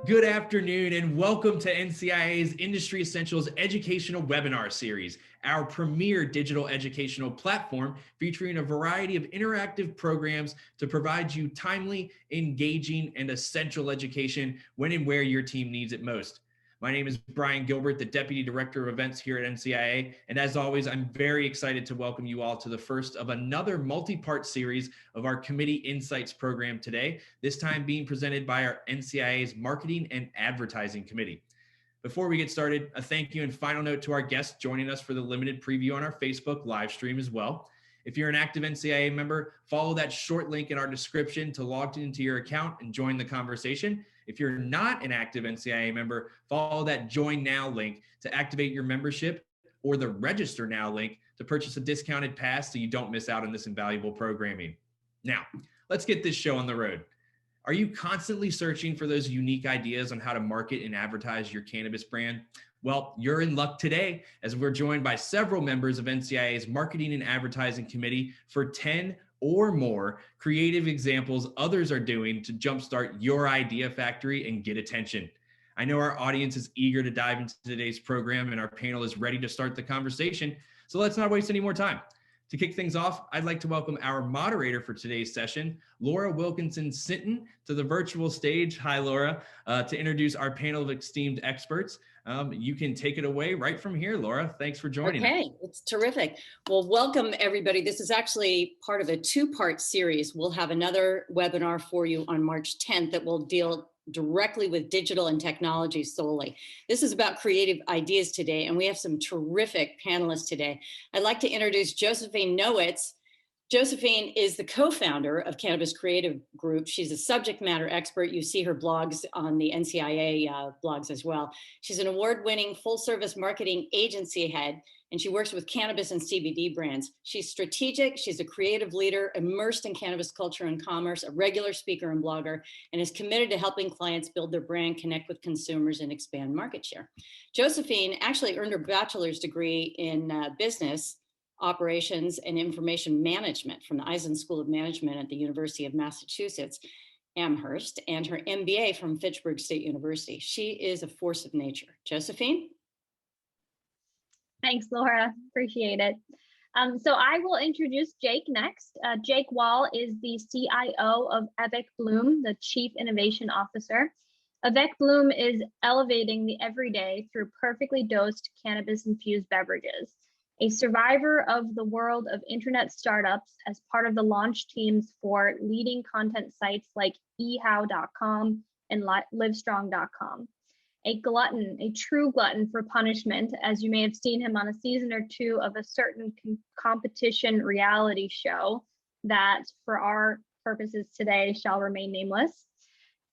Good afternoon and welcome to NCIA's Industry Essentials Educational Webinar Series, our premier digital educational platform featuring a variety of interactive programs to provide you timely, engaging, and essential education when and where your team needs it most. My name is Brian Gilbert, the Deputy Director of Events here at NCIA, and as always, I'm very excited to welcome you all to the first of another multi-part series of our Committee Insights program today, this time being presented by our NCIA's Marketing and Advertising Committee. Before we get started, a thank you and final note to our guests joining us for the limited preview on our Facebook live stream as well. If you're an active NCIA member, follow that short link in our description to log into your account and join the conversation. If you're not an active NCIA member, follow that Join Now link to activate your membership or the Register Now link to purchase a discounted pass so you don't miss out on this invaluable programming. Now, let's get this show on the road. Are you constantly searching for those unique ideas on how to market and advertise your cannabis brand? Well, you're in luck today as we're joined by several members of NCIA's Marketing and Advertising Committee for 10 or more creative examples others are doing to jumpstart your idea factory and get attention. I know our audience is eager to dive into today's program and our panel is ready to start the conversation. So let's not waste any more time. To kick things off, I'd like to welcome our moderator for today's session, Laura Wilkinson Sinton, to the virtual stage. Hi, Laura. To introduce our panel of esteemed experts. You can take it away right from here, Laura. Thanks for joining us. Okay, it's terrific. Well, welcome everybody. This is actually part of a two-part series. We'll have another webinar for you on March 10th that will deal directly with digital and technology solely. This is about creative ideas today, and we have some terrific panelists today. I'd like to introduce Josefine Nowitz. Josefine is the co-founder of Cannabis Creative Group. She's a subject matter expert. You see her blogs on the NCIA blogs as well. She's an award-winning full-service marketing agency head, and she works with cannabis and CBD brands. She's strategic, she's a creative leader, immersed in cannabis culture and commerce, a regular speaker and blogger, and is committed to helping clients build their brand, connect with consumers, and expand market share. Josefine actually earned her bachelor's degree in business operations and information management from the Eisen School of Management at the University of Massachusetts, Amherst, and her MBA from Fitchburg State University. She is a force of nature. Josefine? Thanks, Laura. Appreciate it. So I will introduce Jake next. Jake Wall is the CIO of avec, the Chief Innovation Officer. Avec is elevating the everyday through perfectly dosed cannabis-infused beverages. A survivor of the world of internet startups as part of the launch teams for leading content sites like ehow.com and livestrong.com. A glutton, a true glutton for punishment, as you may have seen him on a season or two of a certain competition reality show that, for our purposes today, shall remain nameless.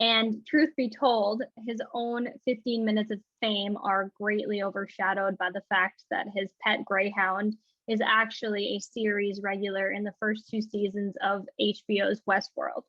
And truth be told, his own 15 minutes of fame are greatly overshadowed by the fact that his pet greyhound is actually a series regular in the first 2 seasons of HBO's Westworld.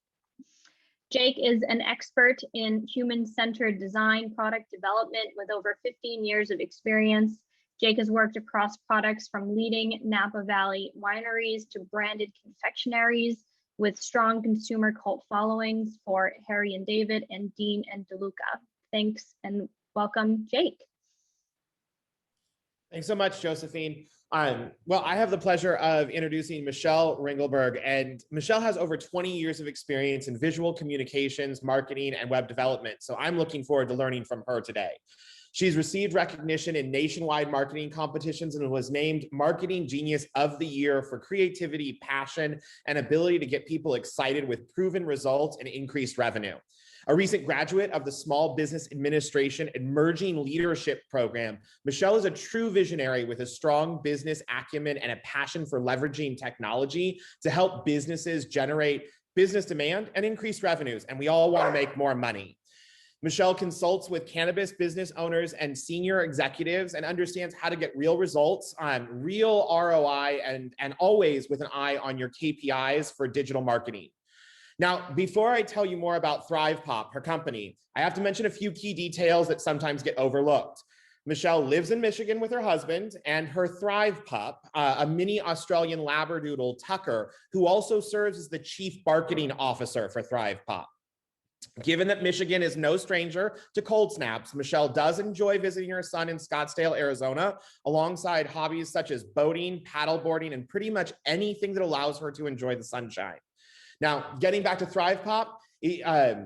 Jake is an expert in human-centered design, product development with over 15 years of experience. Jake has worked across products from leading Napa Valley wineries to branded confectionaries with strong consumer cult followings for Harry and David and Dean and DeLuca. Thanks and welcome, Jake. Thanks so much, Josefine. Well, I have the pleasure of introducing Michele Ringelberg, and Michele has over 20 years of experience in visual communications, marketing, and web development. So I'm looking forward to learning from her today. She's received recognition in nationwide marketing competitions and was named Marketing Genius of the Year for creativity, passion, and ability to get people excited with proven results and increased revenue. A recent graduate of the Small Business Administration Emerging Leadership Program, Michele is a true visionary with a strong business acumen and a passion for leveraging technology to help businesses generate business demand and increase revenues. And we all want to make more money. Michele consults with cannabis business owners and senior executives and understands how to get real results on real ROI and always with an eye on your KPIs for digital marketing. Now, before I tell you more about ThrivePOP, her company, I have to mention a few key details that sometimes get overlooked. Michele lives in Michigan with her husband and her ThrivePOP, a mini Australian Labradoodle, Tucker, who also serves as the chief marketing officer for ThrivePOP. Given that Michigan is no stranger to cold snaps, Michele does enjoy visiting her son in Scottsdale, Arizona, alongside hobbies such as boating, paddleboarding, and pretty much anything that allows her to enjoy the sunshine. Now, getting back to ThrivePOP,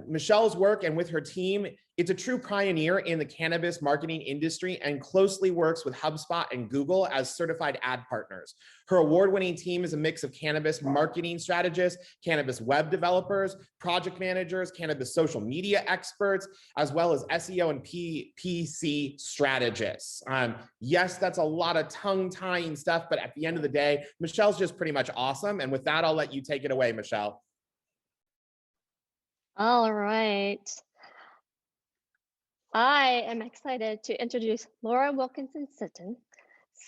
Michele's work and with her team, it's a true pioneer in the cannabis marketing industry and closely works with HubSpot and Google as certified ad partners. Her award-winning team is a mix of cannabis marketing strategists, cannabis web developers, project managers, cannabis social media experts, as well as SEO and PPC strategists. Yes, that's a lot of tongue-tying stuff, but at the end of the day, Michele's just pretty much awesome. And with that, I'll let you take it away, Michele. All right. I am excited to introduce Laura Wilkinson Sinton,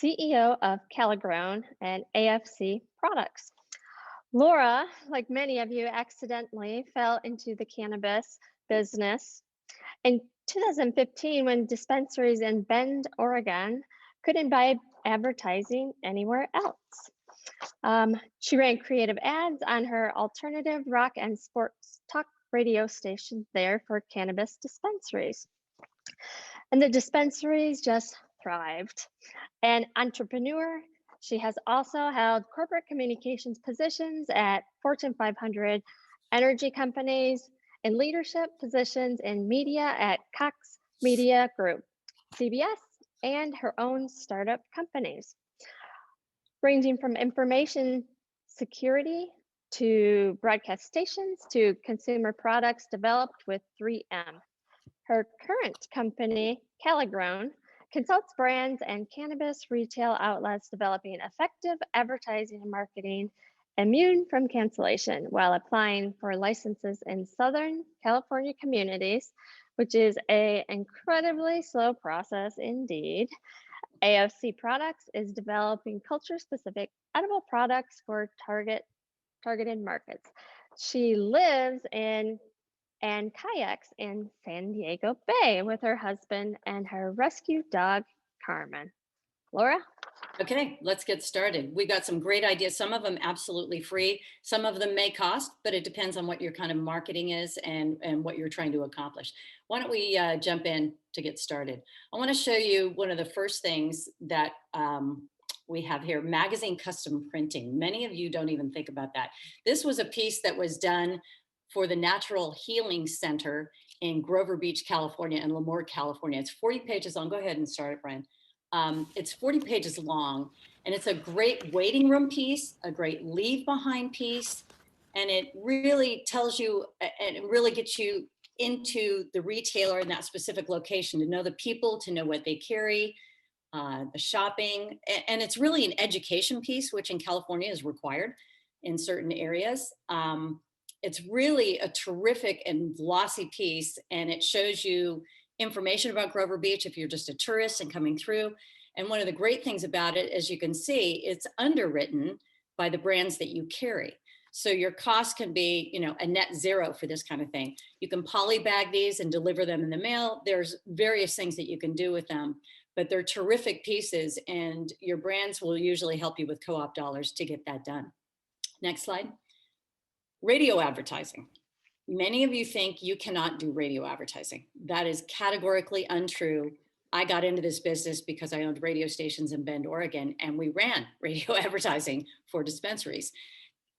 CEO of Caligrown and AFC Products. Laura, like many of you, accidentally fell into the cannabis business in 2015 when dispensaries in Bend, Oregon couldn't buy advertising anywhere else. She ran creative ads on her alternative rock and sports talk radio station there for cannabis dispensaries. And the dispensaries just thrived. An entrepreneur, she has also held corporate communications positions at Fortune 500 energy companies and leadership positions in media at Cox Media Group, CBS, and her own startup companies, ranging from information security to broadcast stations to consumer products developed with 3M. Her current company, Caligrown, consults brands and cannabis retail outlets developing effective advertising and marketing immune from cancellation while applying for licenses in Southern California communities, which is an incredibly slow process indeed. AFC Products is developing culture-specific edible products for targeted markets. She lives in and kayaks in San Diego Bay with her husband and her rescue dog, Carmen. Laura? Okay, let's get started. We got some great ideas, some of them absolutely free, some of them may cost, but it depends on what your kind of marketing is and what you're trying to accomplish. Why don't we jump in to get started? I want to show you one of the first things that we have here, magazine custom printing. Many of you don't even think about that. This was a piece that was done for the Natural Healing Center in Grover Beach, California, and Lemoore, California. It's 40 pages long. Go ahead and start it, Brian. It's 40 pages long, and it's a great waiting room piece, a great leave behind piece, and it really tells you, and it really gets you into the retailer in that specific location to know the people, to know what they carry, the shopping, and it's really an education piece, which in California is required in certain areas. It's really a terrific and glossy piece, and it shows you information about Grover Beach if you're just a tourist and coming through. And one of the great things about it, as you can see, it's underwritten by the brands that you carry. So your cost can be, a net zero for this kind of thing. You can polybag these and deliver them in the mail. There's various things that you can do with them, but they're terrific pieces, and your brands will usually help you with co-op dollars to get that done. Next slide. Radio advertising. Many of you think you cannot do radio advertising. That is categorically untrue. I got into this business because I owned radio stations in Bend, Oregon, and we ran radio advertising for dispensaries.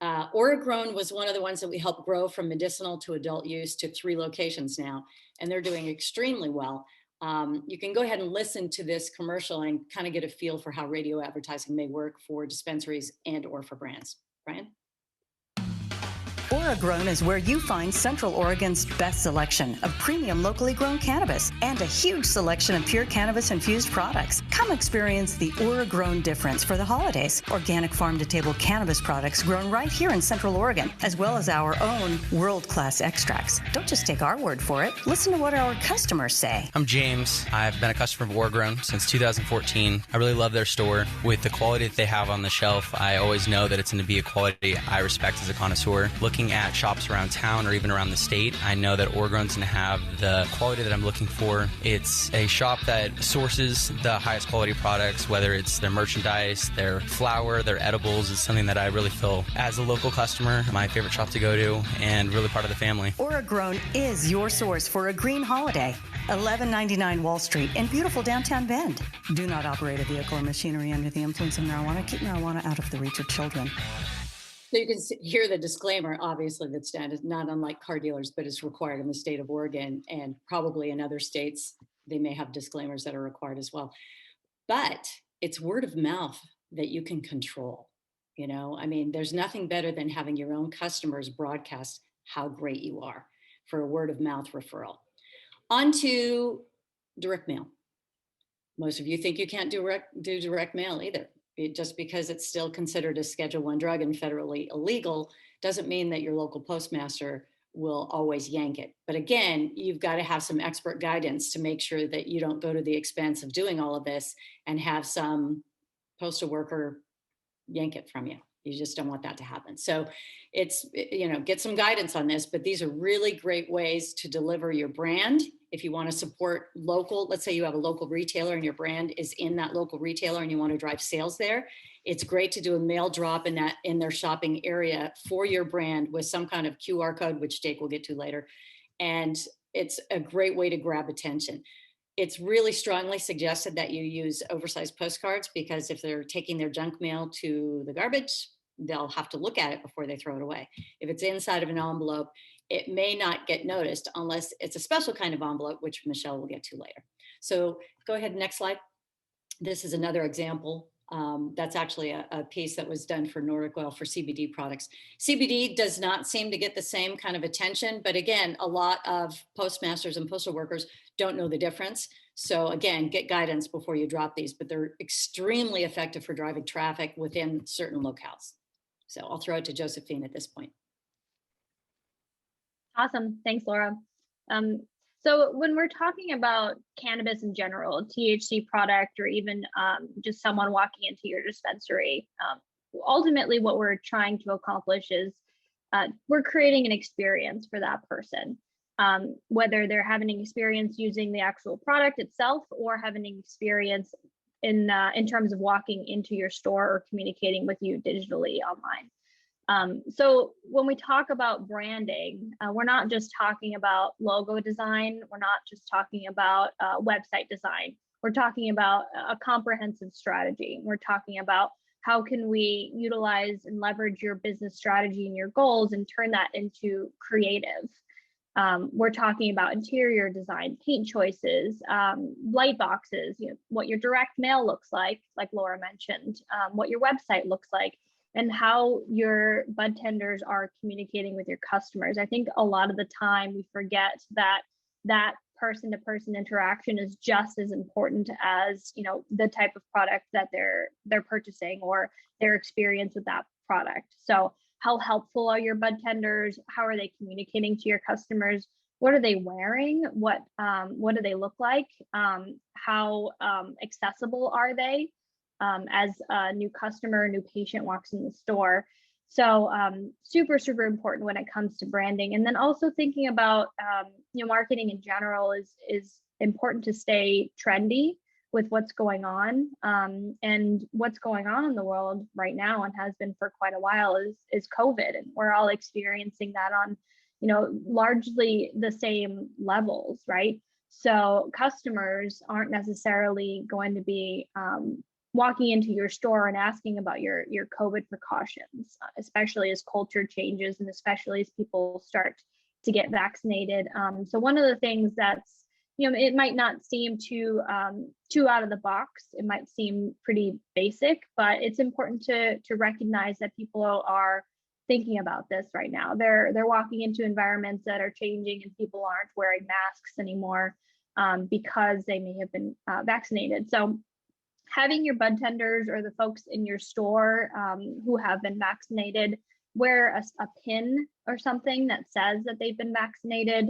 Oregrown was one of the ones that we helped grow from medicinal to adult use to 3 locations now, and they're doing extremely well. You can go ahead and listen to this commercial and kind of get a feel for how radio advertising may work for dispensaries and or for brands. Brian? Oregrown is where you find Central Oregon's best selection of premium locally grown cannabis and a huge selection of pure cannabis-infused products. Come experience the Oregrown difference for the holidays. Organic farm-to-table cannabis products grown right here in Central Oregon, as well as our own world-class extracts. Don't just take our word for it. Listen to what our customers say. I'm James. I've been a customer of Oregrown since 2014. I really love their store. With the quality that they have on the shelf, I always know that it's going to be a quality I respect as a connoisseur. Looking at shops around town or even around the state, I know that Oregon's going to have the quality that I'm looking for. It's a shop that sources the highest quality products, whether it's their merchandise, their flour, their edibles. Is something that I really feel, as a local customer, my favorite shop to go to and really part of the family. Oregrown is your source for a green holiday. 1199 Wall Street in beautiful downtown Bend. Do not operate a vehicle or machinery under the influence of marijuana. Keep marijuana out of the reach of children. So you can hear the disclaimer, obviously, that is not unlike car dealers, but it's required in the state of Oregon, and probably in other states, they may have disclaimers that are required as well. But it's word of mouth that you can control. You know, I mean, there's nothing better than having your own customers broadcast how great you are for a word of mouth referral. On to direct mail. Most of you think you can't do direct mail either. Just because it's still considered a Schedule I drug and federally illegal doesn't mean that your local postmaster will always yank it. But again, you've got to have some expert guidance to make sure that you don't go to the expense of doing all of this and have some postal worker yank it from you. You just don't want that to happen. So it's, you know, get some guidance on this, but these are really great ways to deliver your brand. If you want to support local, let's say you have a local retailer and your brand is in that local retailer and you want to drive sales there, it's great to do a mail drop in their shopping area for your brand with some kind of QR code, which Jake will get to later. And it's a great way to grab attention. It's really strongly suggested that you use oversized postcards, because if they're taking their junk mail to the garbage, they'll have to look at it before they throw it away. If it's inside of an envelope, it may not get noticed unless it's a special kind of envelope, which Michelle will get to later. So go ahead, next slide. This is another example. That's actually a piece that was done for Nordic Oil for CBD products. CBD does not seem to get the same kind of attention, but again, a lot of postmasters and postal workers don't know the difference. So again, get guidance before you drop these, but they're extremely effective for driving traffic within certain locales. So I'll throw it to Josefine at this point. Awesome. Thanks, Laura. So when we're talking about cannabis in general, THC product, or even just someone walking into your dispensary, ultimately what we're trying to accomplish is we're creating an experience for that person, whether they're having an experience using the actual product itself or having an experience in terms of walking into your store or communicating with you digitally online. So when we talk about branding, we're not just talking about logo design. We're not just talking about website design. We're talking about a comprehensive strategy. We're talking about how can we utilize and leverage your business strategy and your goals and turn that into creative. We're talking about interior design, paint choices, light boxes, you know, what your direct mail looks like Laura mentioned, what your website looks like, and how your bud tenders are communicating with your customers. I think a lot of the time we forget that that person-to-person interaction is just as important as, you know, the type of product that they're purchasing or their experience with that product. So how helpful are your bud tenders? How are they communicating to your customers? What are they wearing? What do they look like? How accessible are they as a new customer, new patient walks in the store? So super, super important when it comes to branding. And then also thinking about, you know, marketing in general is important to stay trendy with what's going on. And what's going on in the world right now and has been for quite a while is COVID. And we're all experiencing that on, you know, largely the same levels, right? So customers aren't necessarily going to be walking into your store and asking about your COVID precautions, especially as culture changes and especially as people start to get vaccinated. So one of the things that's, you know, it might not seem too out of the box. It might seem pretty basic, but it's important to recognize that people are thinking about this right now. They're walking into environments that are changing and people aren't wearing masks anymore because they may have been vaccinated. So having your bud tenders or the folks in your store who have been vaccinated wear a pin or something that says that they've been vaccinated.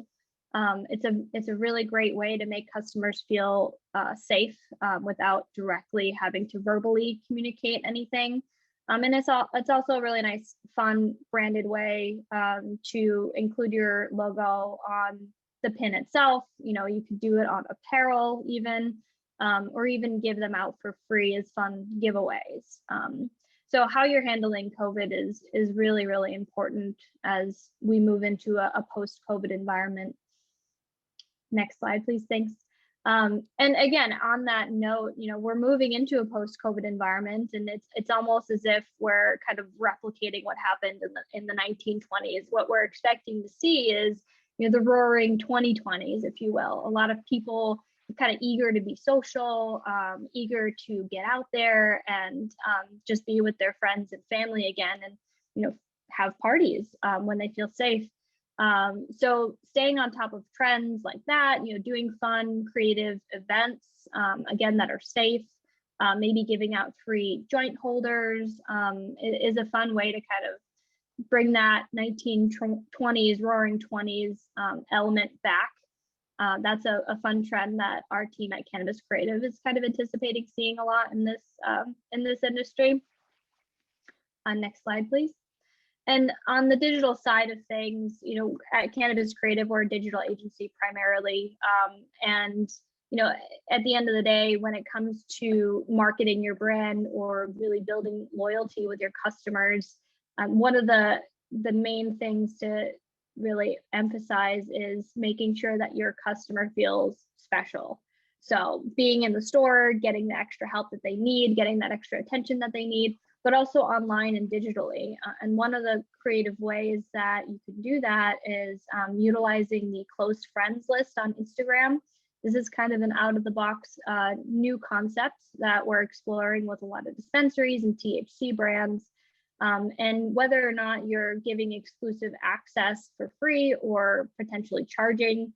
It's a really great way to make customers feel safe without directly having to verbally communicate anything. And it's also a really nice, fun branded way to include your logo on the pin itself. You know, you could do it on apparel even, or even give them out for free as fun giveaways. So how you're handling COVID is really, really important as we move into a post-COVID environment. Next slide, please. Thanks. And again, on that note, you know, we're moving into a post-COVID environment, and it's almost as if we're kind of replicating what happened in the 1920s. What we're expecting to see is, you know, the roaring 2020s, if you will. A lot of people kind of eager to be social, eager to get out there and just be with their friends and family again, and, you know, have parties when they feel safe. So staying on top of trends like that, you know, doing fun, creative events, again, that are safe, maybe giving out free joint holders is a fun way to kind of bring that 1920s, roaring 20s element back. That's a fun trend that our team at Cannabis Creative is kind of anticipating seeing a lot in this industry. Next slide, please. And on the digital side of things, you know, at Cannabis Creative, we're a digital agency primarily. And, you know, at the end of the day, when it comes to marketing your brand or really building loyalty with your customers, one of the main things to really emphasize is making sure that your customer feels special. So being in the store, getting the extra help that they need, getting that extra attention that they need, but also online and digitally. And one of the creative ways that you can do that is utilizing the close friends list on Instagram. This is kind of an out of the box new concept that we're exploring with a lot of dispensaries and THC brands. And whether or not you're giving exclusive access for free or potentially charging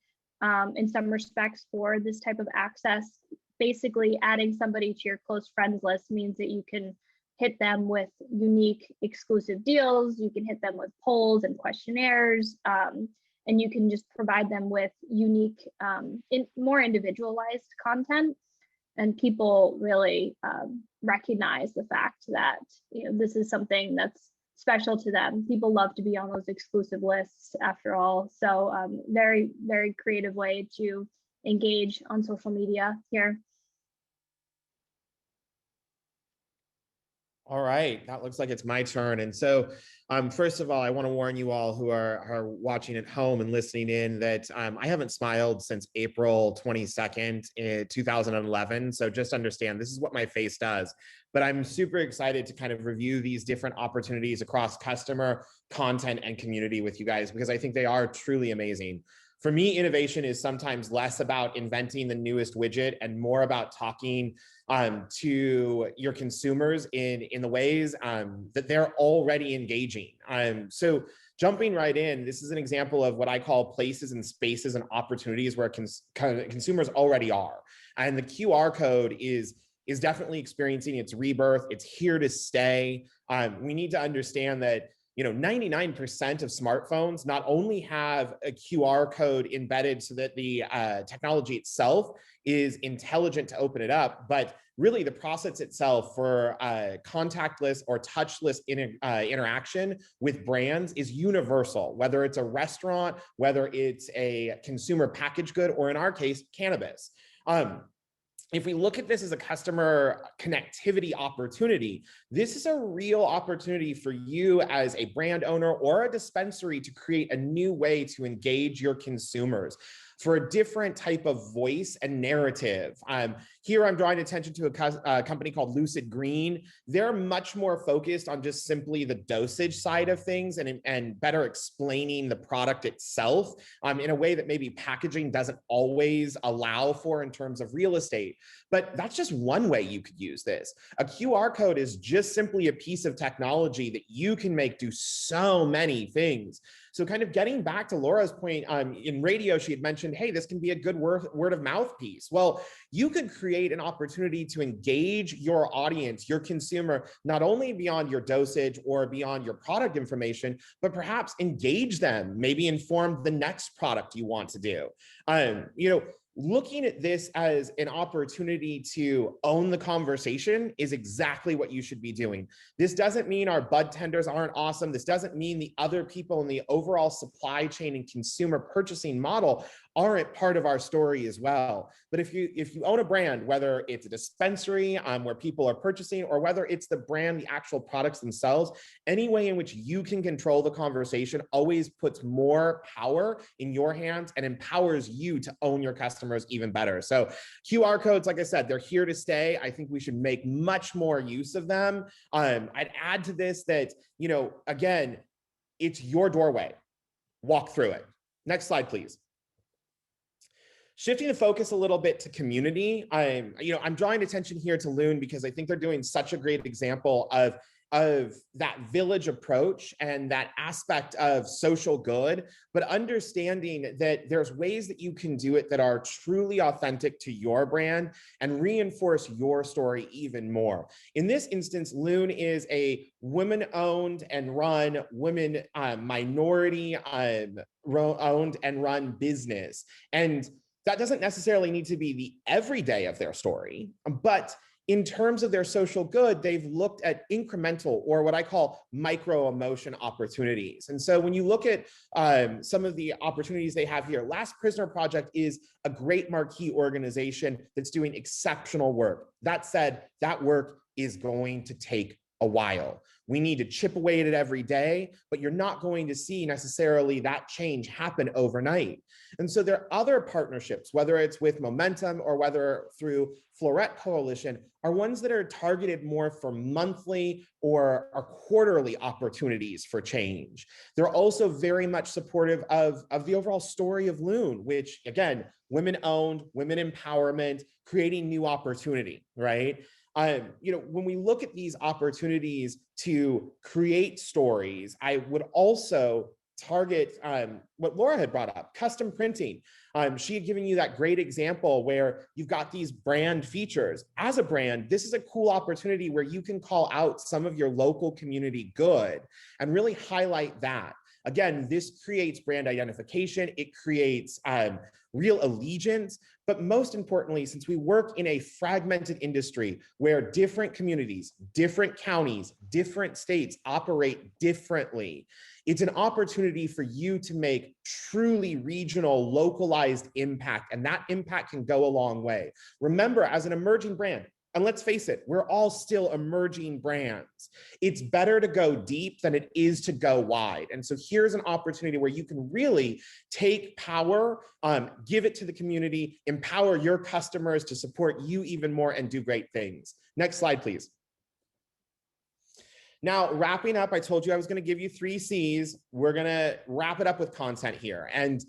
in some respects for this type of access, basically adding somebody to your close friends list means that you can hit them with unique exclusive deals. You can hit them with polls and questionnaires, and you can just provide them with unique, more individualized content. And people really recognize the fact that, you know, this is something that's special to them. People love to be on those exclusive lists after all. So very, very creative way to engage on social media here. All right, that looks like it's my turn. And so first of all, I want to warn you all who are watching at home and listening in that I haven't smiled since April 22nd, 2011. So just understand, this is what my face does. But I'm super excited to kind of review these different opportunities across customer, content, and community with you guys, because I think they are truly amazing. For me, innovation is sometimes less about inventing the newest widget and more about talking to your consumers in the ways that they're already engaging. So jumping right in, this is an example of what I call places and spaces and opportunities where consumers already are. And the QR code is definitely experiencing its rebirth. It's here to stay. We need to understand that, you know, 99% of smartphones not only have a QR code embedded so that the technology itself is intelligent to open it up, but really the process itself for contactless or touchless interaction with brands is universal, whether it's a restaurant, whether it's a consumer packaged good, or in our case, cannabis. If we look at this as a customer connectivity opportunity, this is a real opportunity for you as a brand owner or a dispensary to create a new way to engage your consumers for a different type of voice and narrative. Here I'm drawing attention to a company called Lucid Green. They're much more focused on just simply the dosage side of things and better explaining the product itself in a way that maybe packaging doesn't always allow for in terms of real estate. But that's just one way you could use this. A QR code is just simply a piece of technology that you can make do so many things. So kind of getting back to Laura's point, in radio, she had mentioned, hey, this can be a good word of mouth piece. Well, you could create an opportunity to engage your audience, your consumer, not only beyond your dosage or beyond your product information, but perhaps engage them, maybe inform the next product you want to do. You know, looking at this as an opportunity to own the conversation is exactly what you should be doing. This doesn't mean our bud tenders aren't awesome. This doesn't mean the other people in the overall supply chain and consumer purchasing model aren't part of our story as well. But if you own a brand, whether it's a dispensary where people are purchasing, or whether it's the brand, the actual products themselves, any way in which you can control the conversation always puts more power in your hands and empowers you to own your customers even better. So QR codes, like I said, they're here to stay. I think we should make much more use of them. I'd add to this that, you know, again, it's your doorway. Walk through it. Next slide, please. Shifting the focus a little bit to community, I'm drawing attention here to Leune because I think they're doing such a great example of that village approach and that aspect of social good, but understanding that there's ways that you can do it that are truly authentic to your brand and reinforce your story even more. In this instance, Leune is a women-owned and run, women minority owned and run business. And that doesn't necessarily need to be the everyday of their story, but in terms of their social good, they've looked at incremental, or what I call micro emotion opportunities. And so when you look at some of the opportunities they have here, Last Prisoner Project is a great marquee organization that's doing exceptional work. That said, that work is going to take a while. We need to chip away at it every day, but you're not going to see necessarily that change happen overnight. And so there are other partnerships, whether it's with Momentum or whether through Floret Coalition, are ones that are targeted more for monthly or quarterly opportunities for change. They're also very much supportive of the overall story of Leune, which again, women-owned, women empowerment, creating new opportunity, right? When we look at these opportunities to create stories, I would also target what Laura had brought up, custom printing. She had given you that great example where you've got these brand features. As a brand, this is a cool opportunity where you can call out some of your local community good and really highlight that. Again, this creates brand identification. It creates real allegiance. But most importantly, since we work in a fragmented industry where different communities, different counties, different states operate differently, it's an opportunity for you to make truly regional, localized impact. And that impact can go a long way. Remember, as an emerging brand, and let's face it, we're all still emerging brands. It's better to go deep than it is to go wide. And so here's an opportunity where you can really take power, give it to the community, empower your customers to support you even more and do great things. Next slide, please. Now, wrapping up, I told you I was going to give you 3 C's. We're going to wrap it up with content here. And,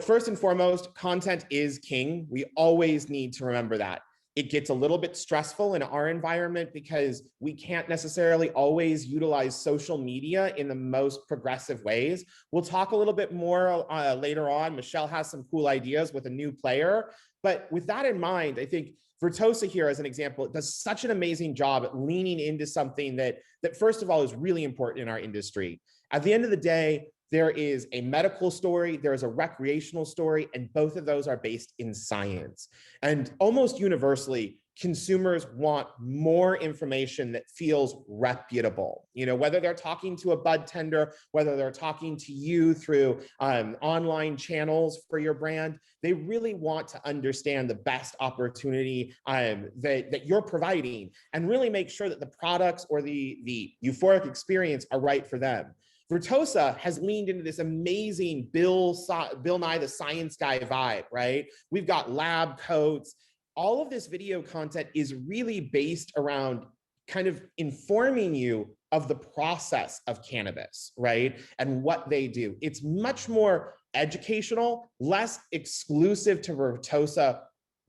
first and foremost, content is king. We always need to remember that. It gets a little bit stressful in our environment because we can't necessarily always utilize social media in the most progressive ways. We'll talk a little bit more later on. Michele has some cool ideas with a new player. But with that in mind, I think Vertosa here, as an example, does such an amazing job at leaning into something that first of all is really important in our industry. At the end of the day, there is a medical story, there is a recreational story, and both of those are based in science. And almost universally, consumers want more information that feels reputable. Whether they're talking to a bud tender, whether they're talking to you through online channels for your brand, they really want to understand the best opportunity that you're providing and really make sure that the products or the euphoric experience are right for them. Vertosa has leaned into this amazing Bill Nye the Science Guy vibe, right? We've got lab coats. All of this video content is really based around kind of informing you of the process of cannabis, right? And what they do. It's much more educational, less exclusive to Vertosa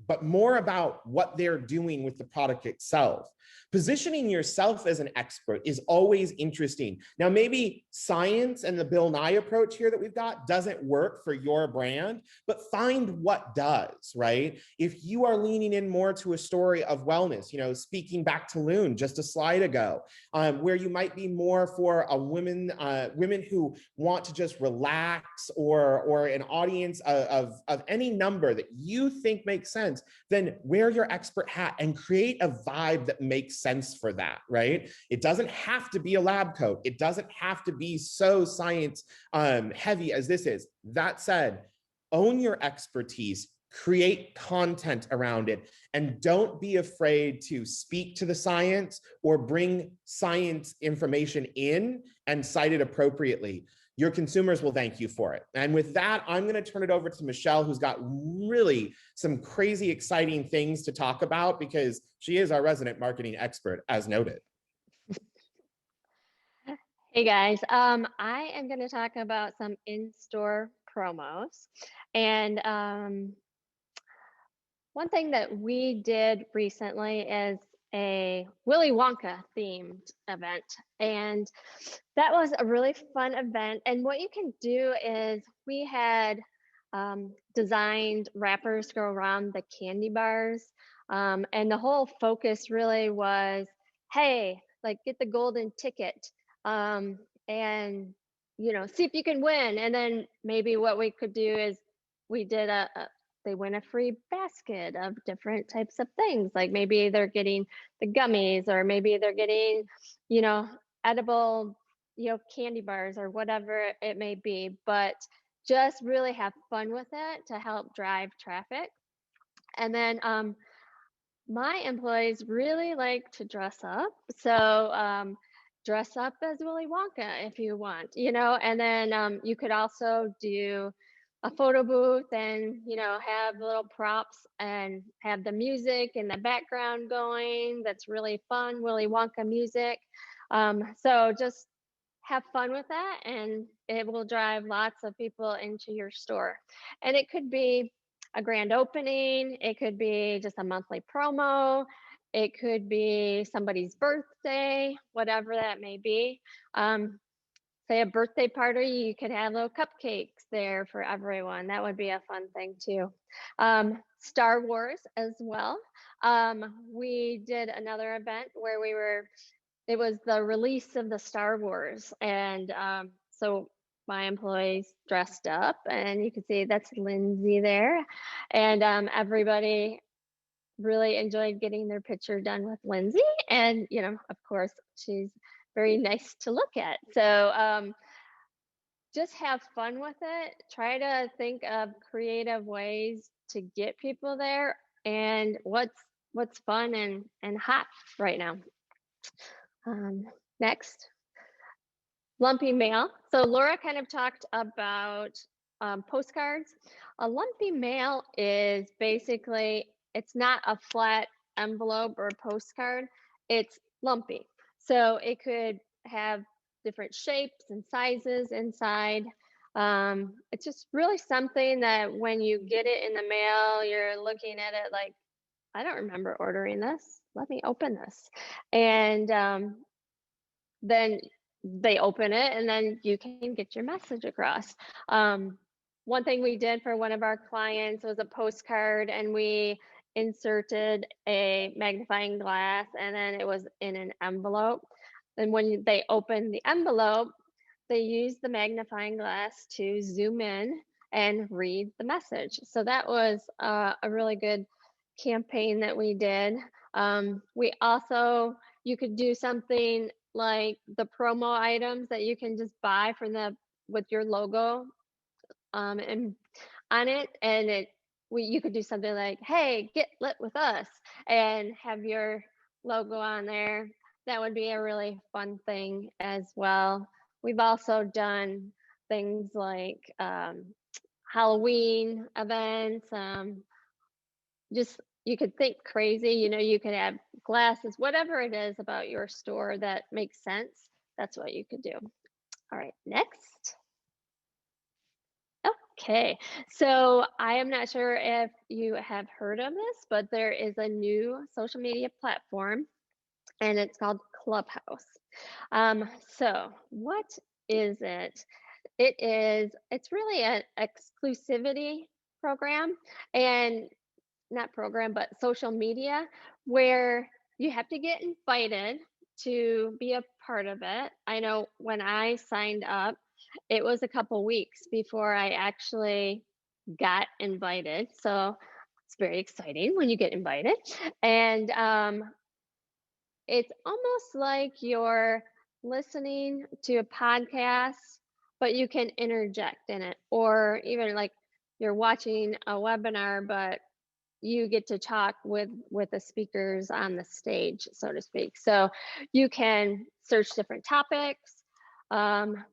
but more about what they're doing with the product itself. Positioning yourself as an expert is always interesting. Now, maybe science and the Bill Nye approach here that we've got doesn't work for your brand, but find what does, right? If you are leaning in more to a story of wellness, you know, speaking back to Leune just a slide ago, where you might be more for a women who want to just relax, or an audience of any number that you think makes sense, then wear your expert hat and create a vibe that makes sense for that, right? It doesn't have to be a lab coat. It doesn't have to be so science heavy as this is. That said, own your expertise, create content around it, and don't be afraid to speak to the science or bring science information in and cite it appropriately. Your consumers will thank you for it. And with that, I'm going to turn it over to Michele, who's got really some crazy exciting things to talk about because she is our resident marketing expert, as noted. Hey guys, I am going to talk about some in-store promos. And one thing that we did recently is a Willy Wonka themed event. And that was a really fun event. And what you can do is we had designed wrappers go around the candy bars. And the whole focus really was, hey, like get the golden ticket and, you know, see if you can win. And then maybe what we could do is we did they win a free basket of different types of things. Like maybe they're getting the gummies, or maybe they're getting, you know, edible, you know, candy bars or whatever it may be, but just really have fun with it to help drive traffic. And then my employees really like to dress up. So dress up as Willy Wonka if you want, you know, and then you could also do a photo booth and, you know, have little props and have the music in the background going. That's really fun, Willy Wonka music. So just have fun with that, and it will drive lots of people into your store. And it could be a grand opening. It could be just a monthly promo. It could be somebody's birthday, whatever that may be. Say a birthday party, you could have little cupcakes there for everyone. That would be a fun thing too. Star Wars as well. We did another event where it was the release of the Star Wars. And so my employees dressed up, and you can see that's Lindsay there. And everybody really enjoyed getting their picture done with Lindsay. And, you know, of course, she's very nice to look at. So just have fun with it. Try to think of creative ways to get people there and what's fun and hot right now. Next, lumpy mail. So Laura kind of talked about postcards. A lumpy mail is basically, it's not a flat envelope or postcard, it's lumpy. So it could have different shapes and sizes inside. It's just really something that when you get it in the mail, you're looking at it like, I don't remember ordering this. Let me open this. And then they open it, and then you can get your message across. One thing we did for one of our clients was a postcard, and we inserted a magnifying glass, and then it was in an envelope. And when they opened the envelope, they used the magnifying glass to zoom in and read the message. So that was a really good campaign that we did. We also, you could do something like the promo items that you can just buy with your logo and on it, and you could do something like, hey, get lit with us, and have your logo on there. That would be a really fun thing as well. We've also done things like Halloween events. Just, you could think crazy, you know, you could have glasses, whatever it is about your store that makes sense. That's what you could do. All right, next. Oh, Okay, so I am not sure if you have heard of this, but there is a new social media platform and it's called Clubhouse. So what is it? It's really an exclusivity program, and not program, but social media, where you have to get invited to be a part of it. I know when I signed up, it was a couple weeks before I actually got invited. So it's very exciting when you get invited. And it's almost like you're listening to a podcast, but you can interject in it, or even like you're watching a webinar, but you get to talk with the speakers on the stage, so to speak. So you can search different topics.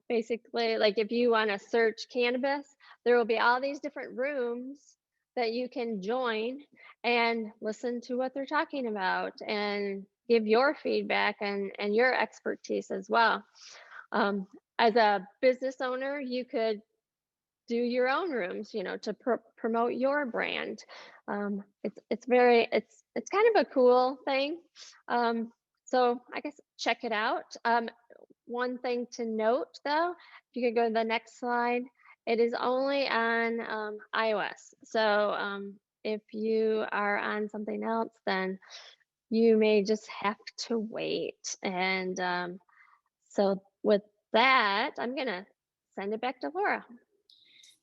Basically, like if you want to search cannabis, there will be all these different rooms that you can join and listen to what they're talking about and give your feedback and your expertise as well. As a business owner, you could do your own rooms, to promote your brand. It's kind of a cool thing. So I guess check it out. One thing to note though, if you could go to the next slide, it is only on iOS. So if you are on something else, then you may just have to wait. And so with that, I'm gonna send it back to Laura.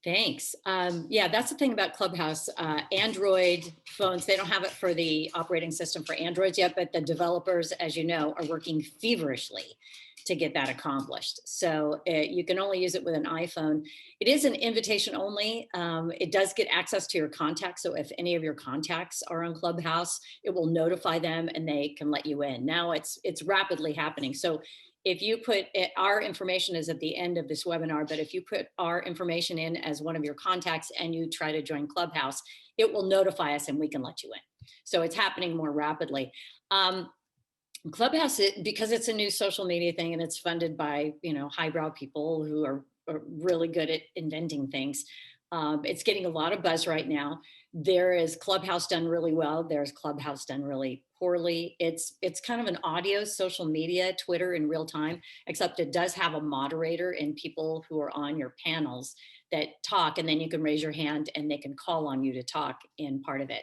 Thanks. Yeah, that's the thing about Clubhouse. Android phones, they don't have it for the operating system for Androids yet, but the developers, as you know, are working feverishly to get that accomplished. So you can only use it with an iPhone. It is an invitation only. It does get access to your contacts. So if any of your contacts are on Clubhouse, it will notify them and they can let you in. Now it's rapidly happening. So if you put our information is at the end of this webinar, but if you put our information in as one of your contacts and you try to join Clubhouse, it will notify us and we can let you in. So it's happening more rapidly. Clubhouse, because it's a new social media thing and it's funded by, highbrow people who are really good at inventing things. It's getting a lot of buzz right now. There is Clubhouse done really well. There's Clubhouse done really poorly. It's kind of an audio social media, Twitter in real time, except it does have a moderator and people who are on your panels that talk, and then you can raise your hand and they can call on you to talk in part of it.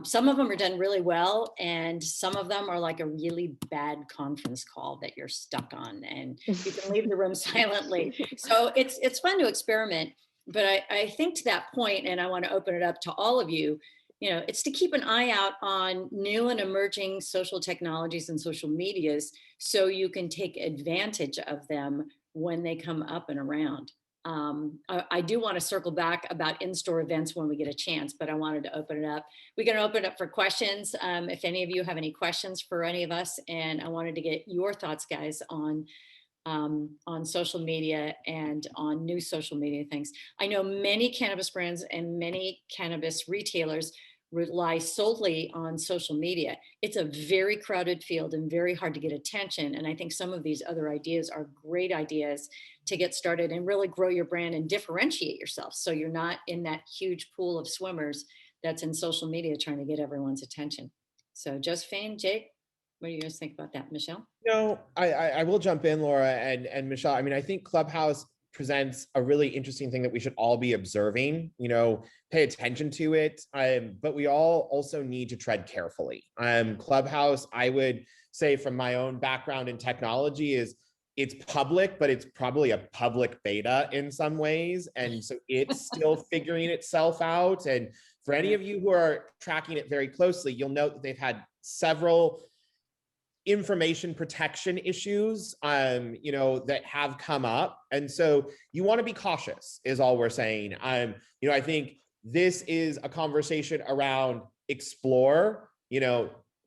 Some of them are done really well, and some of them are like a really bad conference call that you're stuck on and you can leave the room silently. So it's fun to experiment. But I think to that point, and I want to open it up to all of you, it's to keep an eye out on new and emerging social technologies and social medias so you can take advantage of them when they come up and around. I do want to circle back about in-store events when we get a chance, but I wanted to open it up. We're going to open it up for questions. If any of you have any questions for any of us, and I wanted to get your thoughts, guys, on social media and on new social media things. I know many cannabis brands and many cannabis retailers rely solely on social media. It's a very crowded field and very hard to get attention. And I think some of these other ideas are great ideas to get started and really grow your brand and differentiate yourself. So you're not in that huge pool of swimmers that's in social media trying to get everyone's attention. So Josefine, Jake, what do you guys think about that? Michelle? I will jump in, Laura and Michelle. I mean, I think Clubhouse presents a really interesting thing that we should all be observing, pay attention to it. But we all also need to tread carefully. Clubhouse, I would say from my own background in technology, it's public, but it's probably a public beta in some ways. And so it's still figuring itself out. And for any of you who are tracking it very closely, you'll note that they've had several information protection issues, that have come up. And so you want to be cautious is all we're saying. I think this is a conversation around explore,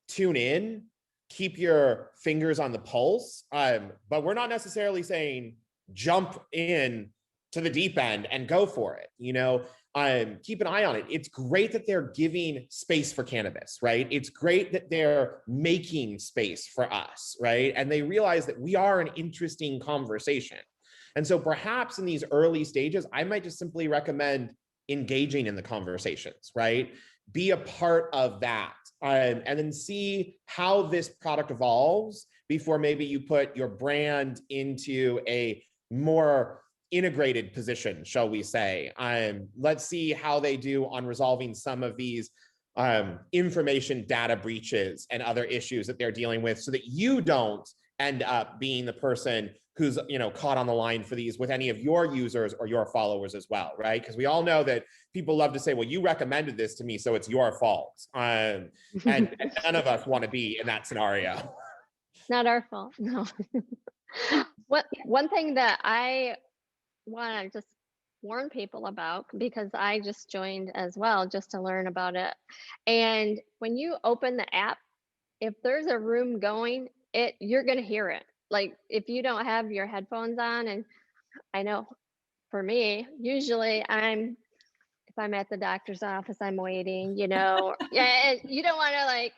tune in, keep your fingers on the pulse. But we're not necessarily saying jump in to the deep end and go for it. Keep an eye on it. It's great that they're giving space for cannabis, right? It's great that they're making space for us, right? And they realize that we are an interesting conversation. And so perhaps in these early stages, I might just simply recommend engaging in the conversations, right? Be a part of that, and then see how this product evolves before maybe you put your brand into a more integrated position, shall we say. Let's see how they do on resolving some of these information data breaches and other issues that they're dealing with, so that you don't end up being the person who's caught on the line for these with any of your users or your followers as well, right? Because we all know that people love to say, well, you recommended this to me, so it's your fault. And none of us want to be in that scenario. Not our fault, no. One thing that I want to just warn people about, because I just joined as well just to learn about it. And when you open the app, if there's a room going, you're going to hear it. Like if you don't have your headphones on, and I know for me, usually if I'm at the doctor's office, I'm waiting, yeah, and you don't want to like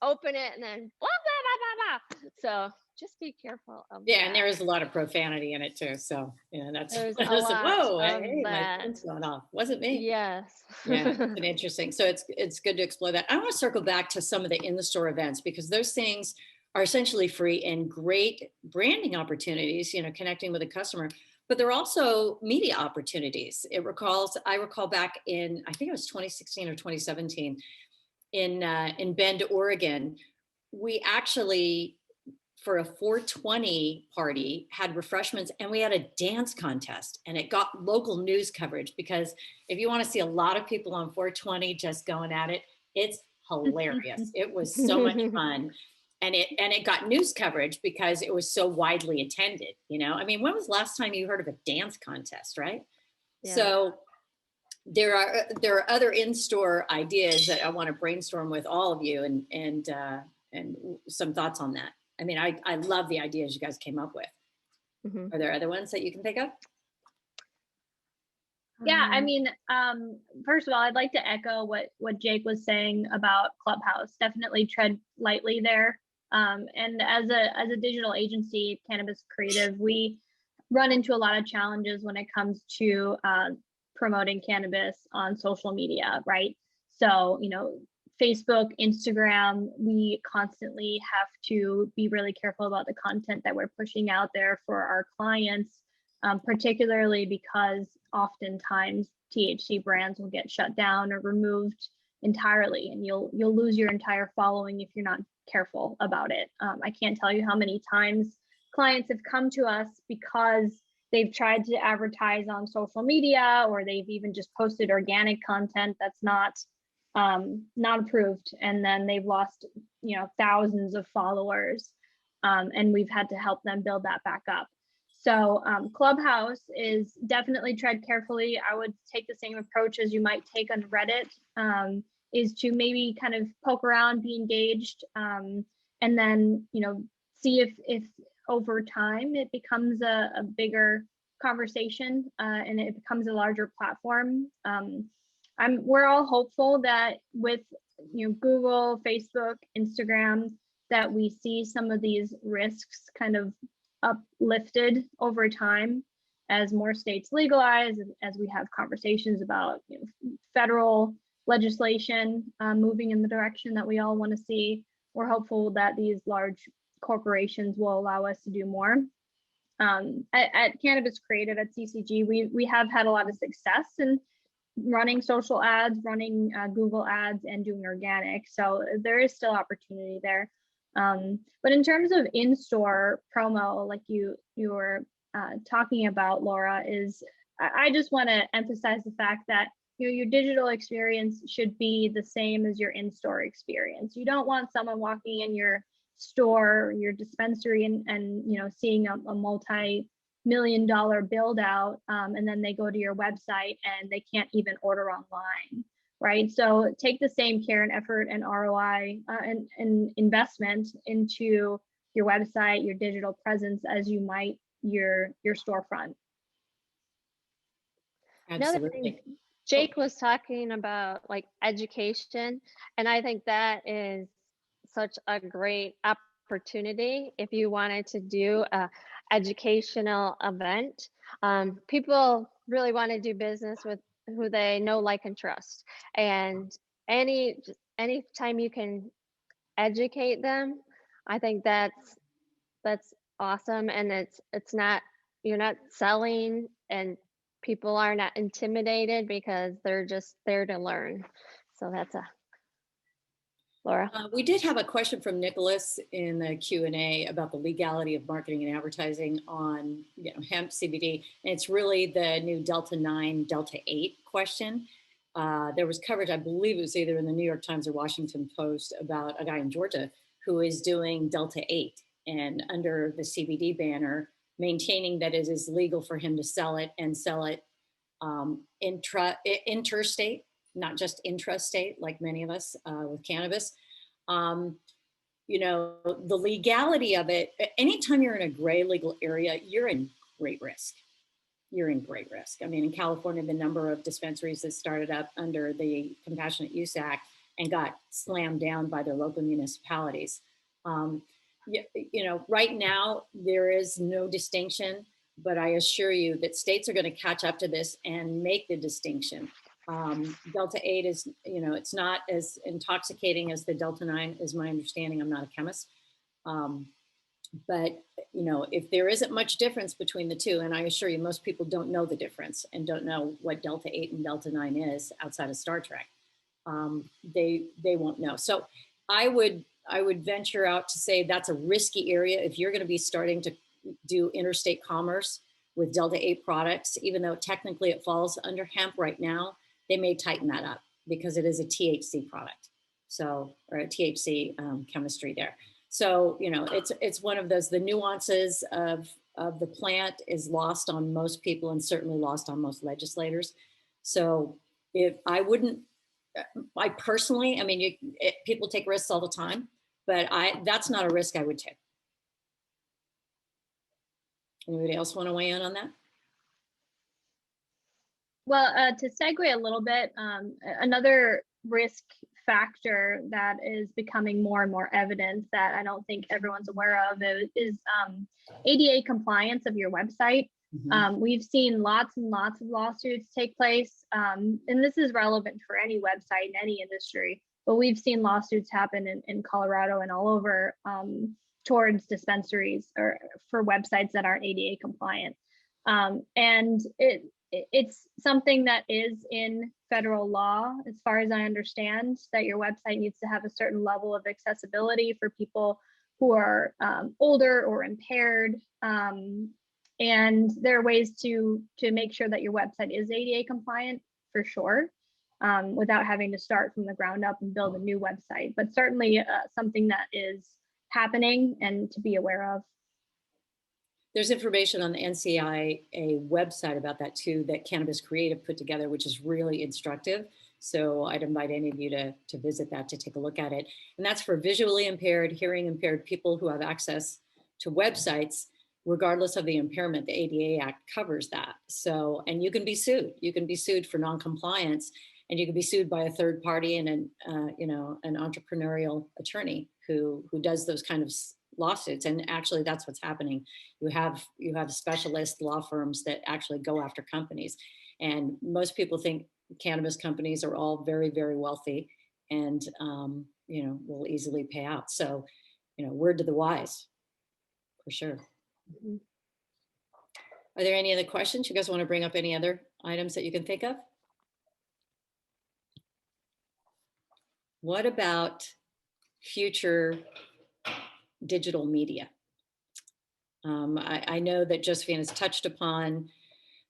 open it and then blah, blah, blah, blah, blah. So just be careful of Yeah, that. and there is a lot of profanity in it too. So that's There's just, a lot whoa, of hey, my that. phone's going off. Wasn't me. Yes. Yeah, it's interesting. So it's good to explore that. I want to circle back to some of the in-the-store events, because those things are essentially free and great branding opportunities, connecting with a customer, but they're also media opportunities. I recall back in, I think it was 2016 or 2017 in Bend, Oregon, we actually, for a 420 party, had refreshments, and we had a dance contest, and it got local news coverage, because if you want to see a lot of people on 420 just going at it, it's hilarious. It was so much fun. And it got news coverage because it was so widely attended. I mean, when was the last time you heard of a dance contest, right? Yeah. So there are other in-store ideas that I want to brainstorm with all of you, and some thoughts on that. I mean, I love the ideas you guys came up with. Mm-hmm. Are there other ones that you can think of? Yeah, I mean, first of all, I'd like to echo what Jake was saying about Clubhouse. Definitely tread lightly there. And as a digital agency, Cannabis Creative, we run into a lot of challenges when it comes to promoting cannabis on social media, right? So, Facebook, Instagram, we constantly have to be really careful about the content that we're pushing out there for our clients, particularly because oftentimes THC brands will get shut down or removed entirely, and you'll lose your entire following if you're not careful about it. I can't tell you how many times clients have come to us because they've tried to advertise on social media, or they've even just posted organic content that's not approved, and then they've lost thousands of followers, and we've had to help them build that back up. So Clubhouse is definitely tread carefully. I would take the same approach as you might take on Reddit, is to maybe kind of poke around, be engaged, and then see if over time it becomes a bigger conversation, and it becomes a larger platform. We're all hopeful that with Google, Facebook, Instagram, that we see some of these risks kind of uplifted over time as more states legalize, as we have conversations about federal legislation moving in the direction that we all want to see. We're hopeful that these large corporations will allow us to do more. At Cannabis Creative at CCG, we have had a lot of success in running social ads, running Google ads, and doing organic. So there is still opportunity there. But in terms of in-store promo, like you were talking about, Laura, I just want to emphasize the fact that your digital experience should be the same as your in-store experience. You don't want someone walking in your store, your dispensary, and seeing a multi-million-dollar build out, and then they go to your website and they can't even order online, right? So take the same care and effort and ROI and investment into your website, your digital presence, as you might your storefront. Another thing, Jake was talking about like education, and I think that is such a great opportunity if you wanted to do educational event. People really want to do business with who they know, like, and trust. And any time you can educate them, I think that's awesome. And it's not, you're not selling, and people are not intimidated because they're just there to learn. So that's Laura. We did have a question from Nicholas in the Q&A about the legality of marketing and advertising on hemp CBD. And it's really the new Delta 9, Delta 8 question. There was coverage, I believe it was either in the New York Times or Washington Post, about a guy in Georgia who is doing Delta 8 and under the CBD banner, maintaining that it is legal for him to sell it and sell it interstate, not just intrastate, like many of us with cannabis. The legality of it, anytime you're in a gray legal area, you're in great risk. You're in great risk. I mean, in California, the number of dispensaries that started up under the Compassionate Use Act and got slammed down by their local municipalities. Right now, there is no distinction, but I assure you that states are going to catch up to this and make the distinction. Delta 8 is, it's not as intoxicating as the Delta 9 is my understanding. I'm not a chemist. But if there isn't much difference between the two, and I assure you, most people don't know the difference and don't know what Delta 8 and Delta 9 is outside of Star Trek. They won't know. So I would venture out to say that's a risky area if you're going to be starting to do interstate commerce with Delta 8 products, even though technically it falls under hemp right now. They may tighten that up because it is a THC product, or a THC chemistry there. So it's one of those. The nuances of the plant is lost on most people, and certainly lost on most legislators. So I personally, people take risks all the time, but that's not a risk I would take. Anybody else want to weigh in on that? Well, to segue a little bit, another risk factor that is becoming more and more evident that I don't think everyone's aware of is ADA compliance of your website. Mm-hmm. We've seen lots and lots of lawsuits take place, and this is relevant for any website in any industry, but we've seen lawsuits happen in Colorado and all over towards dispensaries or for websites that aren't ADA compliant. And it's something that is in federal law, as far as I understand, that your website needs to have a certain level of accessibility for people who are older or impaired. And there are ways to make sure that your website is ADA compliant, for sure, without having to start from the ground up and build a new website. But certainly something that is happening and to be aware of. There's information on the NCIA website about that too, that Cannabis Creative put together, which is really instructive. So I'd invite any of you to visit that, to take a look at it. And that's for visually impaired, hearing impaired people who have access to websites, regardless of the impairment. The ADA Act covers that. So, and you can be sued. You can be sued for non-compliance, and you can be sued by a third party and an entrepreneurial attorney who does those kind of lawsuits. And actually that's what's happening. You have specialist law firms that actually go after companies. And most people think cannabis companies are all very, very wealthy and, will easily pay out. So, word to the wise, for sure. Mm-hmm. Are there any other questions? You guys want to bring up any other items that you can think of? What about future digital media? I know that Josefine has touched upon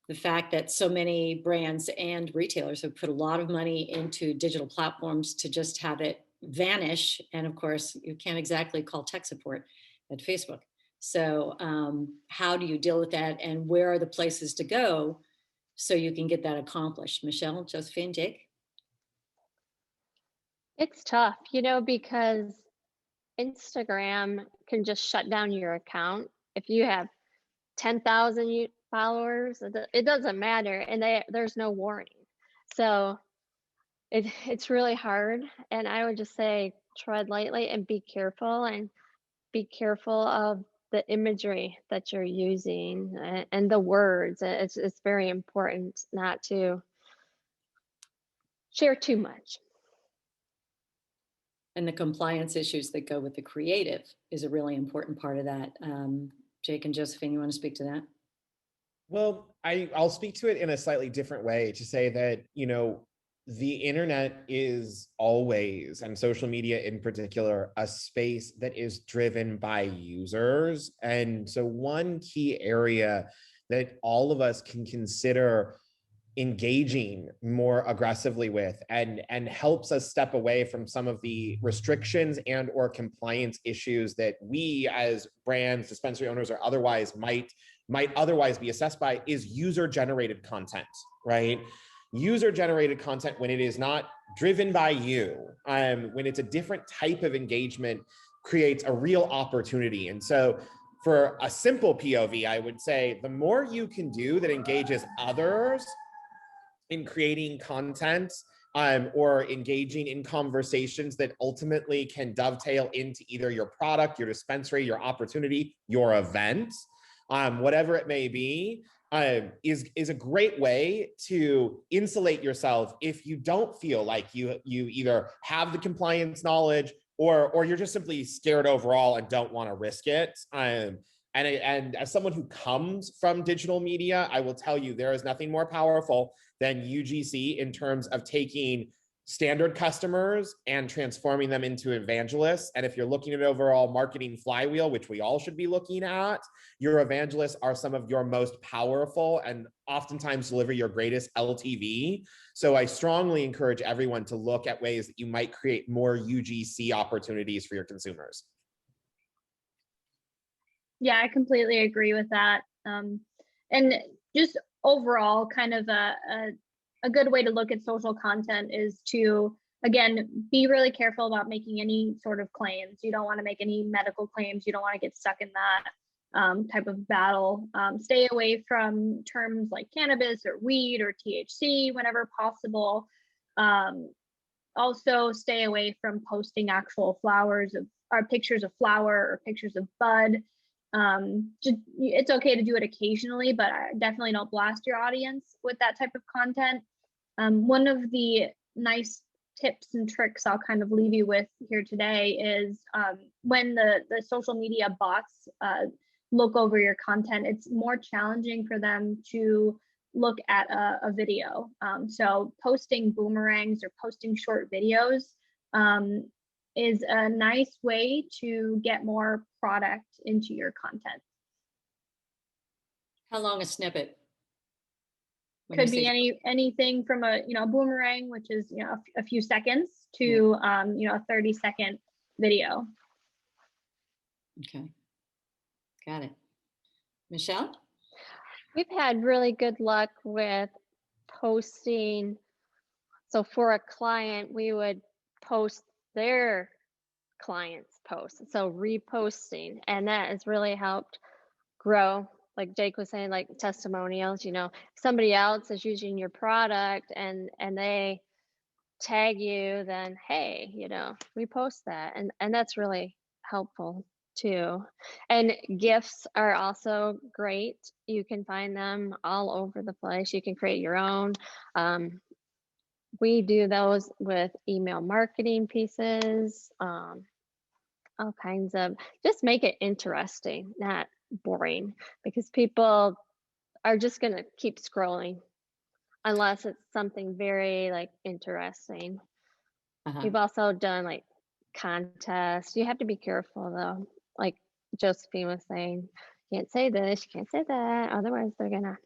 the fact that so many brands and retailers have put a lot of money into digital platforms to just have it vanish. And of course, you can't exactly call tech support at Facebook. So how do you deal with that? And where are the places to go so you can get that accomplished? Michele, Josefine, Jake? It's tough, because Instagram can just shut down your account if you have 10,000 followers. It doesn't matter, and there's no warning. So it's really hard, and I would just say tread lightly and be careful of the imagery that you're using and the words. It's very important not to share too much. And the compliance issues that go with the creative is a really important part of that. Jake and Josefine, you want to speak to that? Well, I'll speak to it in a slightly different way to say that, you know, the internet is always, and social media in particular, a space that is driven by users. And so one key area that all of us can consider engaging more aggressively with and helps us step away from some of the restrictions and or compliance issues that we as brands, dispensary owners, or otherwise might otherwise be assessed by is user-generated content, right? User-generated content, when it is not driven by you, when it's a different type of engagement, creates a real opportunity. And so for a simple POV, I would say the more you can do that engages others in creating content or engaging in conversations that ultimately can dovetail into either your product, your dispensary, your opportunity, your event, whatever it may be, is a great way to insulate yourself if you don't feel like you either have the compliance knowledge or you're just simply scared overall and don't want to risk it. And as someone who comes from digital media, I will tell you there is nothing more powerful than UGC in terms of taking standard customers and transforming them into evangelists. And if you're looking at overall marketing flywheel, which we all should be looking at, your evangelists are some of your most powerful and oftentimes deliver your greatest LTV. So I strongly encourage everyone to look at ways that you might create more UGC opportunities for your consumers. Yeah, I completely agree with that. And just overall, kind of a good way to look at social content is to, again, be really careful about making any sort of claims. You don't want to make any medical claims. You don't want to get stuck in that type of battle. Stay away from terms like cannabis or weed or THC whenever possible. Also, stay away from posting actual flowers or pictures of flower or pictures of bud. It's okay to do it occasionally, but definitely don't blast your audience with that type of content. One of the nice tips and tricks I'll kind of leave you with here today is when the social media bots look over your content, it's more challenging for them to look at a video. So posting boomerangs or posting short videos is a nice way to get more product into your content. How long a snippet? Could be anything from a boomerang, which is a few seconds, to a 30-second video. Okay, got it. Michele? We've had really good luck with posting. So for a client, we would post their clients' posts. So reposting, and that has really helped grow. Like Jake was saying, like testimonials, if somebody else is using your product and they tag you, then hey, repost that. And that's really helpful too. And gifts are also great. You can find them all over the place. You can create your own. We do those with email marketing pieces, all kinds of, just make it interesting, not boring, because people are just going to keep scrolling unless it's something very interesting. We've also done contests. You have to be careful though. Like Josefine was saying, you can't say this, you can't say that, otherwise they're gonna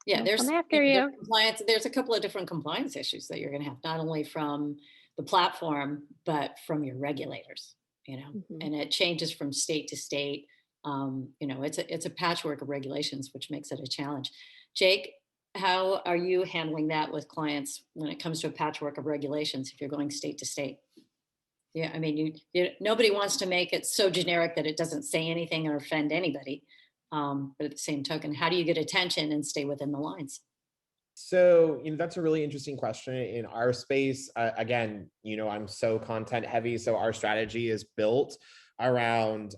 there's come after you. Compliance. There's a couple of different compliance issues that you're going to have, not only from the platform but from your regulators. And it changes from state to state. It's a patchwork of regulations, which makes it a challenge. Jake, how are you handling that with clients when it comes to a patchwork of regulations if you're going state to state? Yeah, I mean, nobody wants to make it so generic that it doesn't say anything or offend anybody. But at the same token, how do you get attention and stay within the lines? So, that's a really interesting question in our space. Again, I'm so content heavy. So our strategy is built around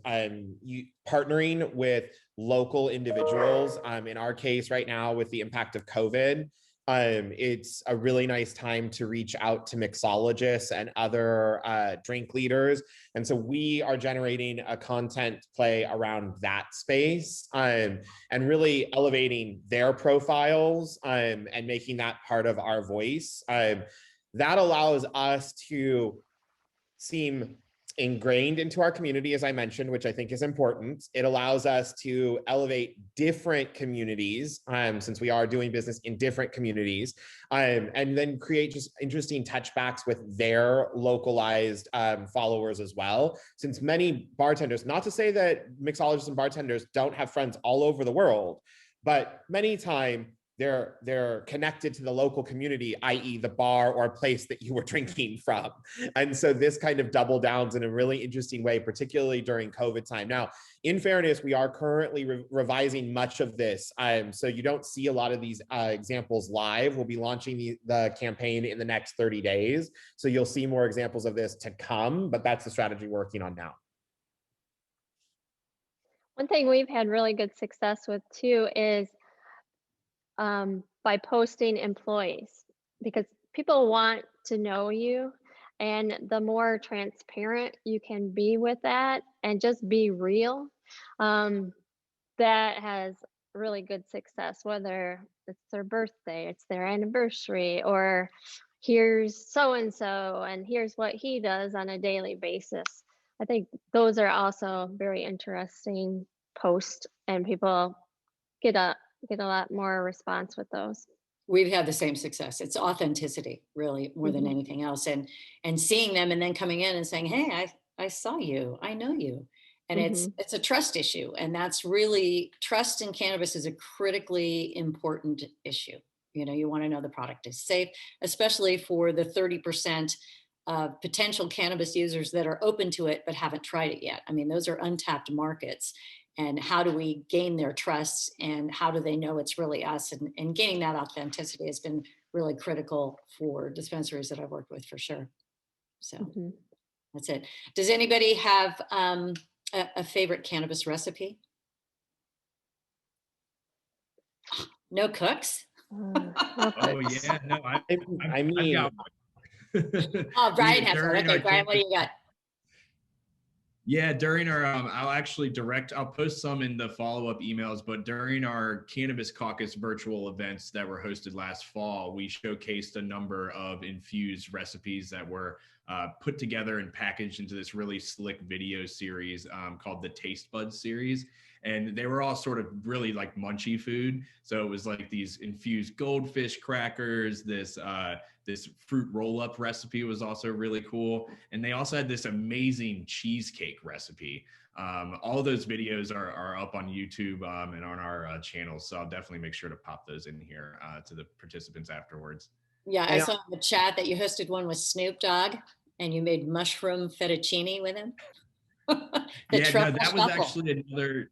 partnering with local individuals. In our case right now, with the impact of COVID, it's a really nice time to reach out to mixologists and other drink leaders. And so we are generating a content play around that space, and really elevating their profiles, and making that part of our voice. That allows us to seem ingrained into our community, as I mentioned, which I think is important. It allows us to elevate different communities, since we are doing business in different communities, and then create just interesting touchbacks with their localized followers as well. Since many bartenders, not to say that mixologists and bartenders don't have friends all over the world, but many times they're connected to the local community, i.e. the bar or place that you were drinking from. And so this kind of double downs in a really interesting way, particularly during COVID time. Now, in fairness, we are currently revising much of this. So you don't see a lot of these examples live. We'll be launching the campaign in the next 30 days. So you'll see more examples of this to come, but that's the strategy we're working on now. One thing we've had really good success with too is by posting employees, because people want to know you, and the more transparent you can be with that and just be real, that has really good success, whether it's their birthday, it's their anniversary, or here's so-and-so and here's what he does on a daily basis. I think those are also very interesting posts, and people get a lot more response with those. We've had the same success. It's authenticity, really, more than anything else. And seeing them and then coming in and saying, hey, I saw you, I know you. And it's a trust issue. And that's really, trust in cannabis is a critically important issue. You want to know the product is safe, especially for the 30% of potential cannabis users that are open to it but haven't tried it yet. I mean, those are untapped markets. And how do we gain their trust, and how do they know it's really us? And gaining that authenticity has been really critical for dispensaries that I've worked with, for sure. So that's it. Does anybody have a favorite cannabis recipe? No cooks? Oh yeah, no, I mean, oh, Brian has one. Okay, Brian, what do you got? Yeah, during our, I'll post some in the follow-up emails, but during our Cannabis Caucus virtual events that were hosted last fall, we showcased a number of infused recipes that were put together and packaged into this really slick video series called the Taste Buds series. And they were all sort of really like munchy food. So it was like these infused goldfish crackers, this fruit roll-up recipe was also really cool. And they also had this amazing cheesecake recipe. All of those videos are up on YouTube and on our channels. So I'll definitely make sure to pop those in here to the participants afterwards. Yeah, I saw in the chat that you hosted one with Snoop Dogg and you made mushroom fettuccine with him. That was actually another.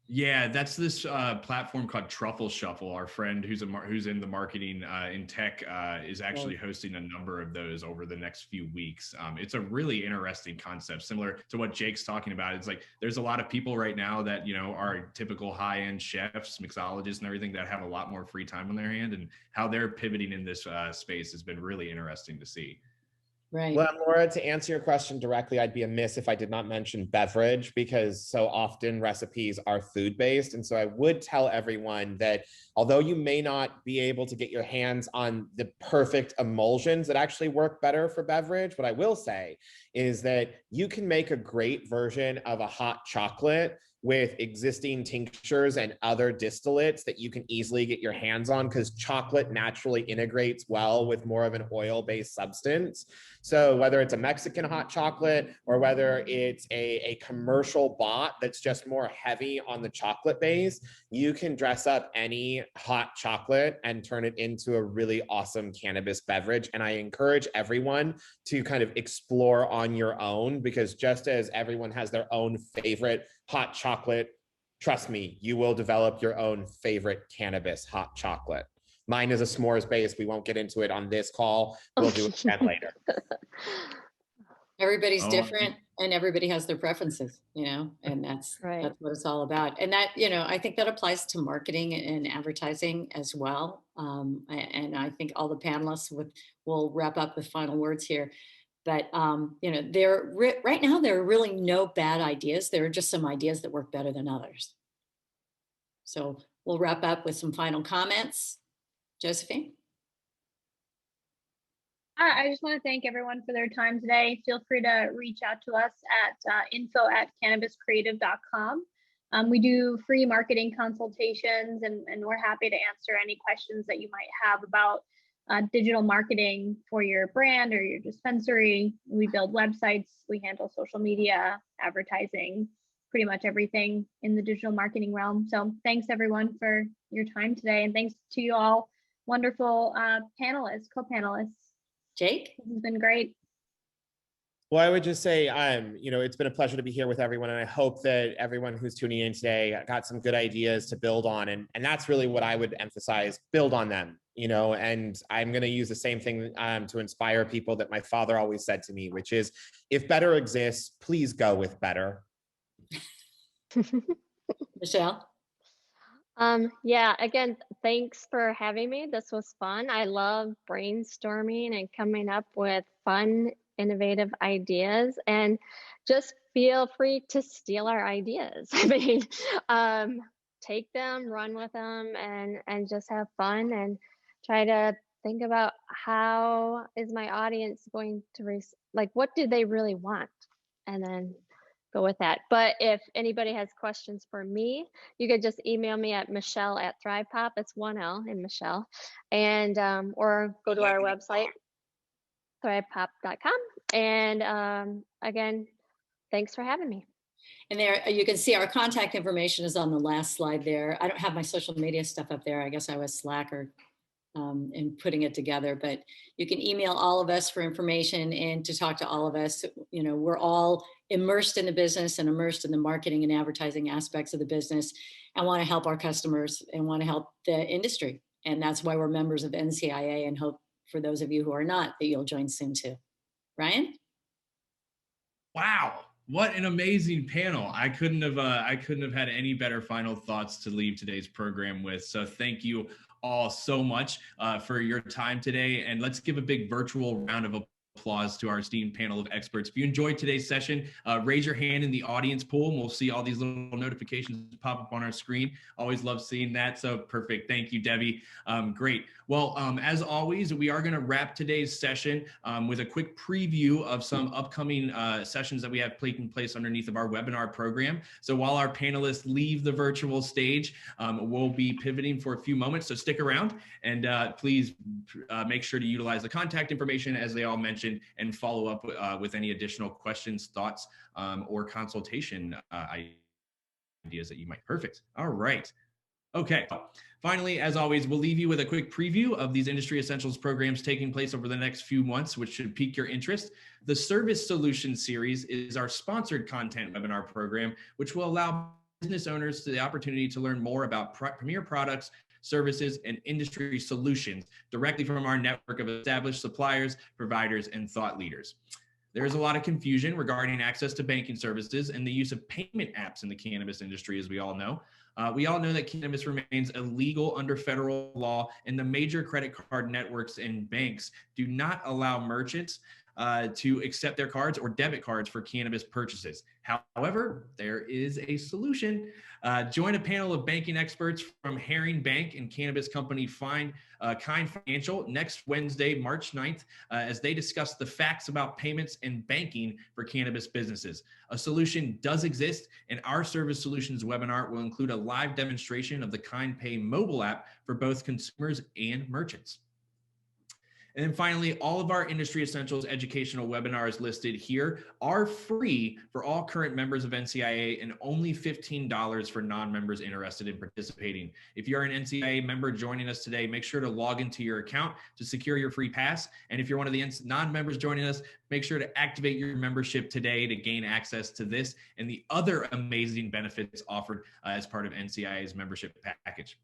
Yeah, that's this platform called Truffle Shuffle. Our friend who's in the marketing in tech is actually hosting a number of those over the next few weeks. It's a really interesting concept, similar to what Jake's talking about. It's like there's a lot of people right now that are typical high-end chefs, mixologists, and everything that have a lot more free time on their hand, and how they're pivoting in this space has been really interesting to see. Right. Well, Laura, to answer your question directly, I'd be amiss if I did not mention beverage, because so often recipes are food-based. And so I would tell everyone that although you may not be able to get your hands on the perfect emulsions that actually work better for beverage, what I will say is that you can make a great version of a hot chocolate with existing tinctures and other distillates that you can easily get your hands on, because chocolate naturally integrates well with more of an oil-based substance. So whether it's a Mexican hot chocolate or whether it's a commercial bot that's just more heavy on the chocolate base, you can dress up any hot chocolate and turn it into a really awesome cannabis beverage. And I encourage everyone to kind of explore on your own, because just as everyone has their own favorite hot chocolate, trust me, you will develop your own favorite cannabis hot chocolate. Mine is a s'mores base. We won't get into it on this call. We'll do it again later. Everybody's different and everybody has their preferences, and that's Right. that's what it's all about. And that, I think that applies to marketing and advertising as well. And I think all the panelists will wrap up with final words here. But, right now, there are really no bad ideas. There are just some ideas that work better than others. So we'll wrap up with some final comments. Josefine? I just want to thank everyone for their time today. Feel free to reach out to us at info@cannabiscreative.com. We do free marketing consultations, and we're happy to answer any questions that you might have about digital marketing for your brand or your dispensary. We build websites, we handle social media, advertising, pretty much everything in the digital marketing realm. So thanks everyone for your time today. And thanks to you all wonderful panelists, co-panelists. Jake? This has been great. Well, I would just say, it's been a pleasure to be here with everyone. And I hope that everyone who's tuning in today got some good ideas to build on. And that's really what I would emphasize, build on them, and I'm going to use the same thing to inspire people that my father always said to me, which is, if better exists, please go with better. Michele? Yeah, again, thanks for having me. This was fun. I love brainstorming and coming up with fun, innovative ideas, and just feel free to steal our ideas. I mean, take them, run with them, and just have fun and try to think about how is my audience going to what do they really want, and then go with that. But if anybody has questions for me, you could just email me at Michele@ThrivePOP. It's 1 L in Michele, and or go to our website, ThrivePOP.com. And again, thanks for having me. And there you can see our contact information is on the last slide there. I don't have my social media stuff up there. I guess I was slacker in putting it together, but you can email all of us for information and to talk to all of us. We're all immersed in the business and immersed in the marketing and advertising aspects of the business, and want to help our customers and want to help the industry. And that's why we're members of NCIA, and hope for those of you who are not that you'll join soon too. Ryan? Wow. What an amazing panel. I couldn't have had any better final thoughts to leave today's program with. So thank you all so much for your time today. And let's give a big virtual round of applause to our esteemed panel of experts. If you enjoyed today's session, raise your hand in the audience pool, and we'll see all these little notifications pop up on our screen. Always love seeing that. So perfect. Thank you, Debbie. Great. Well, as always, we are going to wrap today's session with a quick preview of some upcoming sessions that we have taking place underneath of our webinar program. So while our panelists leave the virtual stage, we'll be pivoting for a few moments. So stick around, and please make sure to utilize the contact information as they all mentioned, and follow up with any additional questions, thoughts, or consultation ideas that you might. Perfect. All right. Okay. Finally, as always, we'll leave you with a quick preview of these Industry Essentials programs taking place over the next few months, which should pique your interest. The Service Solutions Series is our sponsored content webinar program, which will allow business owners the opportunity to learn more about premier products, services, and industry solutions directly from our network of established suppliers, providers, and thought leaders. There is a lot of confusion regarding access to banking services and the use of payment apps in the cannabis industry, as we all know. We all know that cannabis remains illegal under federal law, and the major credit card networks and banks do not allow merchants to accept their cards or debit cards for cannabis purchases. However, there is a solution. Join a panel of banking experts from Herring Bank and cannabis company Kind Financial next Wednesday, March 9th, as they discuss the facts about payments and banking for cannabis businesses. A solution does exist, and our Service Solutions webinar will include a live demonstration of the Kind Pay mobile app for both consumers and merchants. And then finally, all of our Industry Essentials educational webinars listed here are free for all current members of NCIA, and only $15 for non-members interested in participating. If you're an NCIA member joining us today, make sure to log into your account to secure your free pass. And if you're one of the non-members joining us, make sure to activate your membership today to gain access to this and the other amazing benefits offered as part of NCIA's membership package.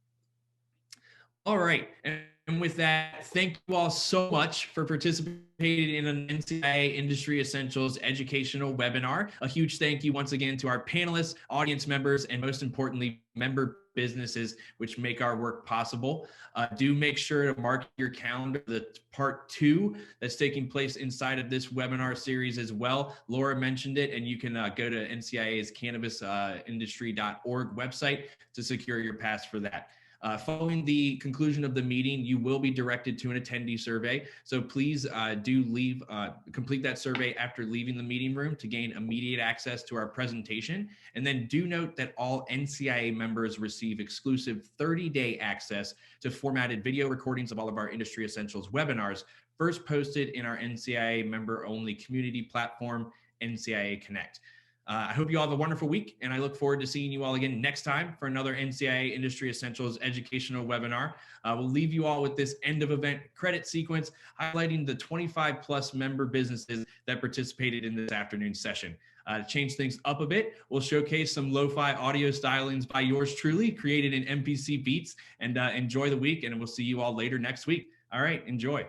All right. And with that, thank you all so much for participating in an NCIA Industry Essentials educational webinar. A huge thank you once again to our panelists, audience members, and most importantly, member businesses, which make our work possible. Do make sure to mark your calendar the part 2 that's taking place inside of this webinar series as well. Laura mentioned it, and you can go to NCIA's cannabisindustry.org website to secure your pass for that. Following the conclusion of the meeting, you will be directed to an attendee survey. So please complete that survey after leaving the meeting room to gain immediate access to our presentation. And then do note that all NCIA members receive exclusive 30-day access to formatted video recordings of all of our Industry Essentials webinars, first posted in our NCIA member-only community platform, NCIA Connect. I hope you all have a wonderful week, and I look forward to seeing you all again next time for another NCIA Industry Essentials educational webinar. We'll leave you all with this end of event credit sequence highlighting the 25+ member businesses that participated in this afternoon's session. To change things up a bit, we'll showcase some lo-fi audio stylings by yours truly, created in MPC Beats, and enjoy the week, and we'll see you all later next week. All right, enjoy.